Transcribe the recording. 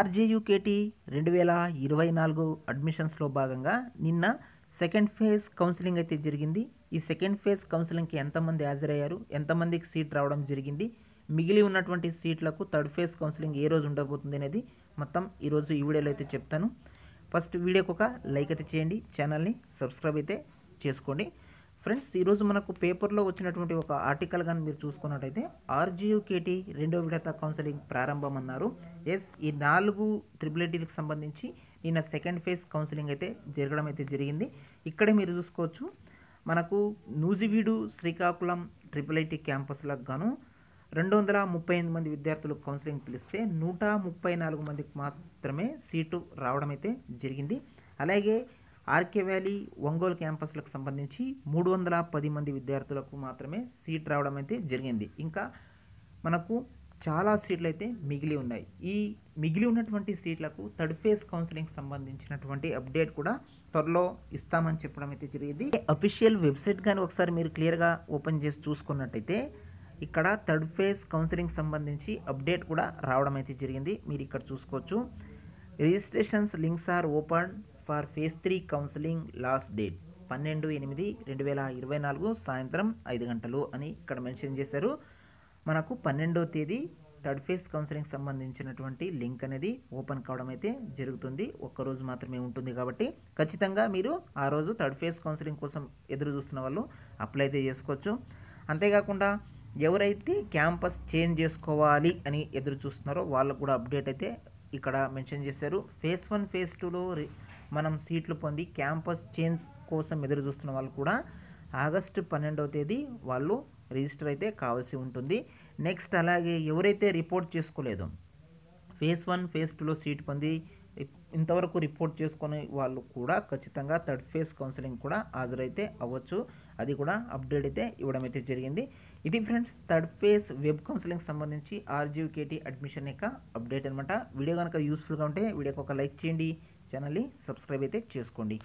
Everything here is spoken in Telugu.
ఆర్జేయుకేటీ 2024 అడ్మిషన్స్‌లో భాగంగా నిన్న సెకండ్ ఫేజ్ కౌన్సెలింగ్ అయితే జరిగింది. ఈ సెకండ్ ఫేజ్ కౌన్సెలింగ్‌కి ఎంతమంది హాజరయ్యారు? ఎంతమందికి సీట్ రావడం జరిగింది? మిగిలి ఉన్నటువంటి సీట్లకు థర్డ్ ఫేజ్ కౌన్సెలింగ్ ఏ రోజు ఉండబోతుంది అనేది మొత్తం ఈరోజు ఈ వీడియోలో అయితే చెప్తాను. ఫస్ట్ వీడియోకి ఒక లైక్ అయితే చేయండి, ఛానల్ని సబ్స్క్రైబ్ అయితే చేసుకోండి. ఫ్రెండ్స్, ఈరోజు మనకు పేపర్లో వచ్చినటువంటి ఒక ఆర్టికల్ కానీ మీరు చూసుకున్నట్టయితే ఆర్జీయుకేటీ రెండో విడత కౌన్సిలింగ్ ప్రారంభం అన్నారు. ఎస్, ఈ 4 ట్రిపుల్ సంబంధించి నిన్న సెకండ్ ఫేజ్ కౌన్సిలింగ్ అయితే జరగడం అయితే జరిగింది. ఇక్కడే మీరు చూసుకోవచ్చు, మనకు నూజివీడు, శ్రీకాకుళం ట్రిపుల్ ఐటీ క్యాంపస్లకు గాను 238 మంది విద్యార్థులు కౌన్సిలింగ్ పిలిస్తే 134 మందికి మాత్రమే సీటు రావడం అయితే జరిగింది. అలాగే ఆర్కే వ్యాలీ, ఒంగోలు క్యాంపస్లకు సంబంధించి 310 మంది విద్యార్థులకు మాత్రమే సీట్ రావడం అయితే జరిగింది. ఇంకా మనకు చాలా సీట్లు అయితే మిగిలి ఉన్నాయి. ఈ మిగిలి ఉన్నటువంటి సీట్లకు థర్డ్ ఫేజ్ కౌన్సిలింగ్ సంబంధించినటువంటి అప్డేట్ కూడా త్వరలో ఇస్తామని చెప్పడం అయితే జరిగింది. అఫీషియల్ వెబ్సైట్ కానీ ఒకసారి మీరు క్లియర్గా ఓపెన్ చేసి చూసుకున్నట్టయితే ఇక్కడ థర్డ్ ఫేజ్ కౌన్సిలింగ్ సంబంధించి అప్డేట్ కూడా రావడం అయితే జరిగింది. మీరు ఇక్కడ చూసుకోవచ్చు, registrations links are open for phase 3 counselling last date 12/8/2024 సాయంత్రం 5 గంటలు అని ఇక్కడ మెన్షన్ చేశారు. మనకు 12వ తేదీ థర్డ్ ఫేజ్ కౌన్సిలింగ్ సంబంధించినటువంటి లింక్ అనేది ఓపెన్ కావడం అయితే జరుగుతుంది. ఒక్కరోజు మాత్రమే ఉంటుంది కాబట్టి ఖచ్చితంగా మీరు ఆ రోజు థర్డ్ ఫేజ్ కౌన్సిలింగ్ కోసం ఎదురు చూస్తున్న వాళ్ళు అప్లై అయితే చేసుకోవచ్చు. అంతేకాకుండా ఎవరైతే క్యాంపస్ చేంజ్ చేసుకోవాలి అని ఎదురు చూస్తున్నారో వాళ్ళకు కూడా అప్డేట్ అయితే ఇక్కడ మెన్షన్ చేశారు. ఫేజ్ 1 ఫేజ్ 2లో మనం సీట్లు పొంది క్యాంపస్ చేంజ్ కోసం ఎదురు చూస్తున్న వాళ్ళు కూడా ఆగస్టు 12వ తేదీ వాళ్ళు రిజిస్టర్ అయితే కావాల్సి ఉంటుంది. నెక్స్ట్ అలాగే ఎవరైతే రిపోర్ట్ చేసుకోలేదో, ఫేజ్ 1 ఫేజ్ 2లో సీట్ పొంది ఇంతవరకు రిపోర్ట్ చేసుకునే వాళ్ళు కూడా ఖచ్చితంగా థర్డ్ ఫేజ్ కౌన్సిలింగ్ కూడా హాజరైతే అవ్వచ్చు. అది కూడా అప్డేట్ అయితే ఇవ్వడం అయితే జరిగింది. ఇది friends, third phase web counselling సంబంధించి ఆర్జీయుకేటీ అడ్మిషన్ యొక్క అప్డేట్ అనమాట. వీడియో కనుక యూస్ఫుల్గా ఉంటే వీడియోకి ఒక లైక్ చేయండి, ఛానల్ని సబ్స్క్రైబ్ అయితే చేసుకోండి.